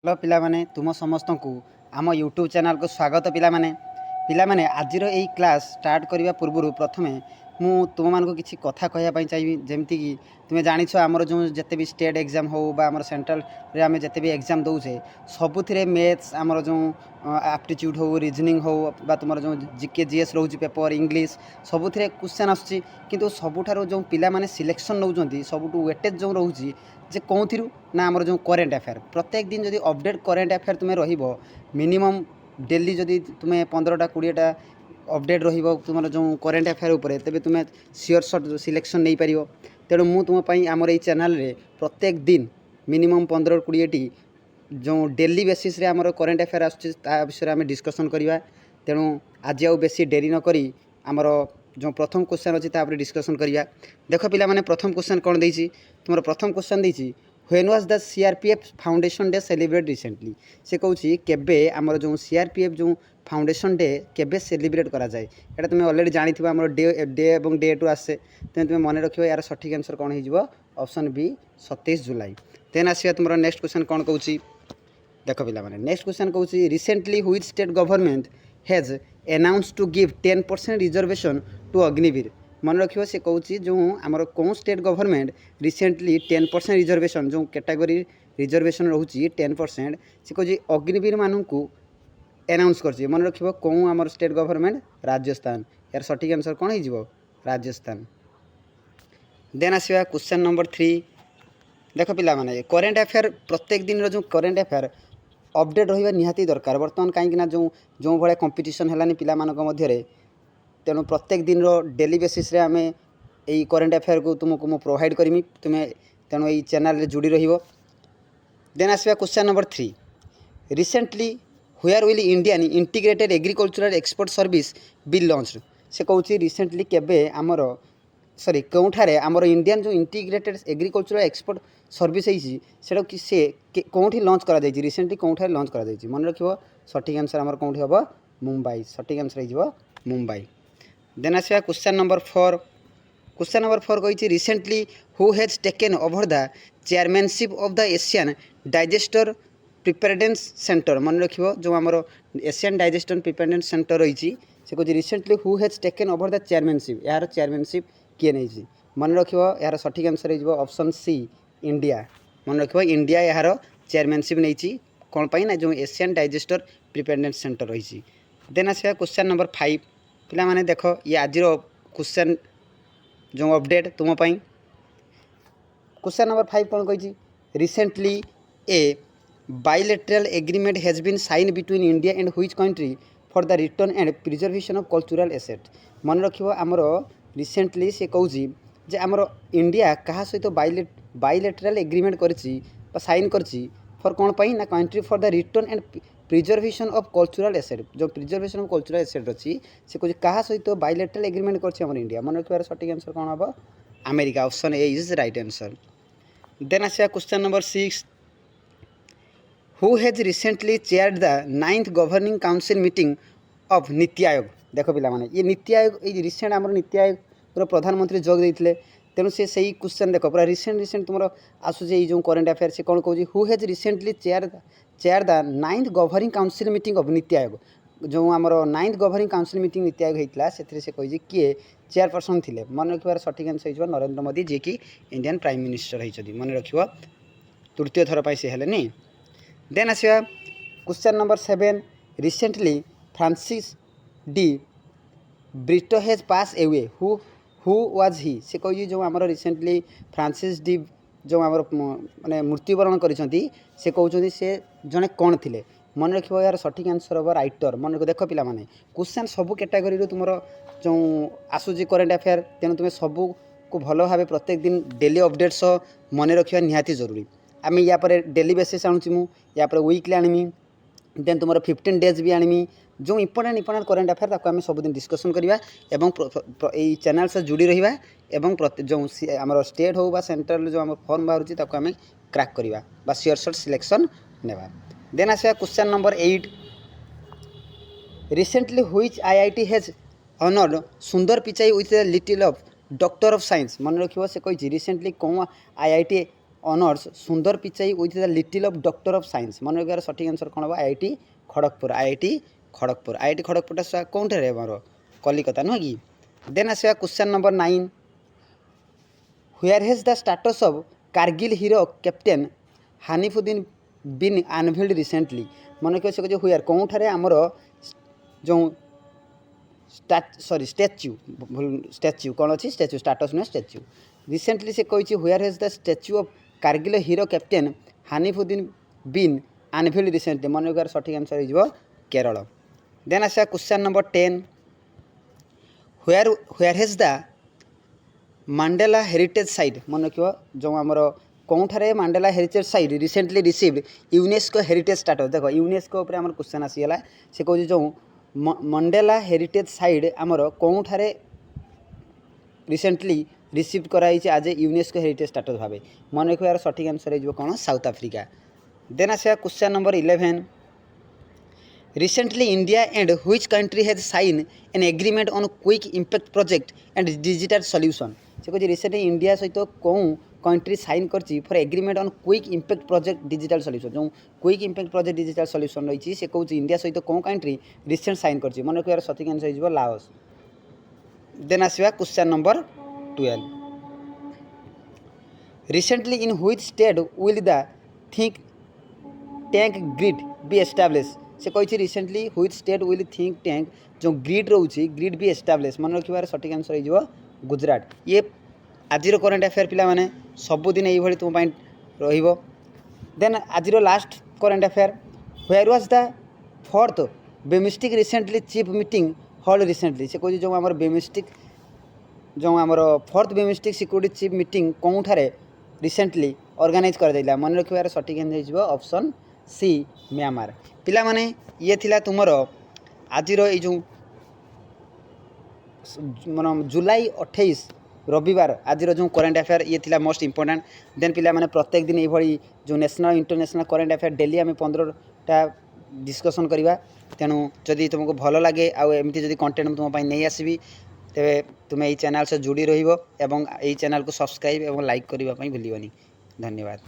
Hello पिलामाने तुम समस्त को आम यूट्यूब चैनल को स्वागत पिलामाने आज यही क्लास स्टार्ट करने पूर्व प्रथमे मु तुम मान किसी कथा कहवाई चाहिए जमती कि तुम्हें जाच आमर जो जिते भी स्टेट एग्जाम हो आम सेंट्रल आम जिते भी एग्जाम दौचे सबुथ मैथ्स आमर जो एप्टीट्यूड हो रिजनिंग हो तुम जो जीके जीएस रोचे पेपर इंग्लीश सबुथ क्वेश्चन आसुच्ची सबुठार जो पिलामाने सिलेक्शन नौ सबुठ वेटेज जो रोचे जे कौन थी ना आमर जो करेन्ट अफेयर प्रत्येक दिन जब अपडेट करेन्ट अफेयर तुम्हें मिनिमम डेली जदि तुम्हें 15टा 20टा अपडेट तुम जो करेन्ट अफेयर उपर तेज तुम्हें सियोर सर्ट सिलेक्शन नहीं पार तेणु मु तुम्हें आमर ये चैनल रे प्रत्येक दिन मिनिमम 15-20टी जो डेली बेसीस रे आमर करेन्ट अफेयर आसुच्ची विषय आम डिस्कसन करवा तेणु आज आउ बेसी डेरी नक आमर जो प्रथम क्वेश्चन अच्छी तापर डिस्कसन करवा देख पिला माने प्रथम क्वेश्चन कौन देती तुम प्रथम क्वेश्चन देती when was the CRPF foundation day celebrate recently से कहूँ केबे आमर जो सीआरपीएफ जो फाउंडेशन डे केबे सेलिब्रेट करा जाए एटा तुम्हें ऑलरेडी जानी थी आमर डे डे और डे टू आसे तुम्हें मन रख यार सठिक आंसर कौन हो ऑप्शन बी 27 जुलाई देन आसिया तुम नेक्स्ट क्वेश्चन कौन कहूँ देख पिला माने नेक्स्ट क्वेश्चन कहूँ recently which state government has announce to give 10% reservation to Agniveer मन रखियो से कहूँ जो आमर कौन स्टेट गवर्नमेंट रिसेंटली 10% रिजर्वेशन जो कैटेगरी रिजर्वेशन रोचे 10% से कहूँ अग्निवीर मानक अनाउंस कर मन रखियो कौन आमर स्टेट गवर्नमेंट राजस्थान यार सठिक आंसर कौन हो राजस्थान देन आसवा क्वेश्चन नंबर 3 देख पिला माने करेन्ट अफेयर प्रत्येक दिन जो करेन्ट अफेयर अपडेट रहा निहाती दरकार बर्तमान कहीं जो जो भाया कंपिटिशन है पिला मध्य तेणु प्रत्येक दिन डेली बेसीस रे आमे यही करेन्ट अफेयर को तुमको मु प्रोवाइड करमी तुम्हें तेणु यही चैनल रे जुड़ी रहिबो देन आसवा question number 3 recently where will Indian integrated agricultural export service be launched से कहूँ रिसेंटली केबे आमर सॉरी कौठारे आमर इंडियन जो इंटीग्रेटेड एग्रीकल्चरल एक्सपोर्ट सर्विस है से कौटी लॉन्च करा जायछि रिसेंटली कौठारे लॉन्च करा जायछि मन रखियो सठिक आंसर आमर कौटी हम मुंबई सठिक आंसर हो मुंबई देन आसवा क्वेश्चन नंबर 4 कही recently who has taken over the chairmanship of the Asian disaster preparedness center मन रखियो जो आमर एशियन डाइजेस्टर प्रिपेरेडनेस सेंटर रही से कहूँ recently who has taken over the chairmanship यार चेयरमैनशिप किए नहीं मन रखियो यार सठिक आंसर हो ऑप्शन सी इंडिया मन रखियो इंडिया यार चेयरमैनशिप नहीं कौन पाई ना जो एशियन डाइजेस्टर प्रिपेरेडनेस सेंटर रही देन आसवा क्वेश्चन नंबर 5 पिला माने देख ये आज क्वेश्चन जो अपडेट तुम क्वेश्चन नंबर 5 कौन कही recently a bilateral agreement has been sign between India and which country for the return and preservation of cultural asset मन रखियो आमर रिसेंटली से कहूँ जे आमर इंडिया क्या सहित बायलैटरल एग्रीमेंट करछि साइन करछि फॉर कौन पाई ना country for the return and preservation of cultural asset जो प्रिजर्वेशन ऑफ कल्चरल एसेट अच्छी से कहूँ क्या सहित बायलैटरल एग्रीमेंट कर इंडिया मन रखिबार सठिक आंसर कौन हम America option A is right answer then आसवा question number 6 who has recently chaired the 9th governing council meeting of NITI Aayog देख पिला माने ये नीति आयोग ये रिसेंट आमर नीति आयोग प्रधानमंत्री जोग देते तेणु से सही क्वेश्चन देख पूरा रिसेंट तुम आसूचे जो करेन्ट अफेयर से कौन कहूँ who has recently chair the 9th governing council meeting of NITI आयोग जो आमर 9th governing council meeting NITI Aayog होता से कही किए चेयरपर्सन थे मन रखिबार सठिक आंसर हो नरेंद्र मोदी जी की इंडियन प्राइम मिनिस्टर होती मन रख तृतीय थर पर सी है देन आसवा question number 7 recently Francis D'Britto has passed away who was he से कही जो आमर रिसेंटली फ्रांसिस डी जो आमर माने मृत्युवरण करिसेंती से कहउछंती से जने कौन थिले मन रखिबो यार सठिक आंसर हो राइटर मन रख देख पिला माने क्वेश्चन सब कैटेगरी रो तुमरो जो आसुजी करेन्ट अफेयर तेणु तुम्हें सबू को भल भाव प्रत्येक दिन डेली अपडेट्स मन रखा निहाती जरूरी आम या डेली बेसिस आणुची मु या वीकली आनमी देन तुम 15 डेज भी आनमी जो इंपोर्टेंट करेन्ट अफेयर ताको आम सबुदिन डिस्कसन करवा यही चैनल से जुड़ी रहा एवं जो आम स्टेट हो सेंट्रल जो आम फॉर्म बाहर ताको आम क्रैक करवा सियोर सर्ट सिलेक्शन नेवा देन आसवा question number 8 recently which IIT has honoured Sundar Pichai with the title of doctor of science मन रखियो से कही रिसेंटली कौन IIT honours Sundar Pichai with the title of doctor of science मन रखिबार सठिक आंसर कौन हम आईआईटी खड़गपुर आईआईटी खड़गपुर कौन ठारे आमर कलिकता नुह कि देन आसवा question number 9 where has the status of Kargil hero captain Hanifuddin been unveiled recently मन रखिए से व्हेयर कौन ठारे आमर जो स्टैच्यू कौन अच्छी स्टैच्यू स्टाटस नुहे स्टैच्यू रिसेंटली से कही where has the statue of Kargil hero captain Hanifuddin been unveiled recently मन रखिबार सठिक आंसर हो केरल देन आसा question number 10 where has the Mandela heritage site मन रखियो जो आमर कौठारे Mandela heritage site recently received UNESCO heritage status देख यूनेस्को उपर आमर क्वेश्चन आसीगला से कह जो मंडेला हेरिटेज साइट आमर कौठारे रिसेंटली रिसीव कराई आज यूनेस्को हेरिटेज स्टाटस भाव मन रखिबार सठिक आंसर हो कौन साउथ आफ्रिका देन आसा question number 11 recently India and which country has sign an agreement on quick impact project and digital solution से कह रिसेंटली इंडिया सहित कौन कंट्री साइन कर for agreement on quick impact project digital solution जो quick impact project digital solution रही से कौन इंडिया सहित कौन कंट्री रिसेंट साइन कर मन रखिबार सठिक आंसर हो लाओस देन आसवा question number 12 recently in which state will the think tank grid be establish से कही recently which state will think tank जो ग्रिड रोचे ग्रिड बी एस्टाब्लिश मन रखिबार सठिक आंसर हो गुजरात ये आज करेन्ट अफेयर पिला माने सबुदिन ये तुम रहिबो देन आज last current affair where was the fourth BIMSTEC recently chief meeting hall recently से कही जो आमर बेमिस्टिक जो आमर fourth BIMSTEC security chief meeting कौठारे रिसेंटली ऑर्गेनाइज कर देला मन रखिबार सठिक आंसर हो ऑप्शन सी म्यांमार पिला माने ये थिला तुमर आज जो मन जुलाई 28 रविवार आज जो करेन्ट अफेयर ये थिला मोस्ट इंपोर्टेंट देन पिला माने प्रत्येक दिन ये जो national international current affair daily आम 15टा डिस्कसन करवा तेणु जदि तुमको भल लगे आमती जदि कंटेंट तुम नहीं आसबि तेरे तुम्हें ये चैनल से जोड़ी रही चैनल को सब्सक्राइब और लाइक करने भूलनी धन्यवाद।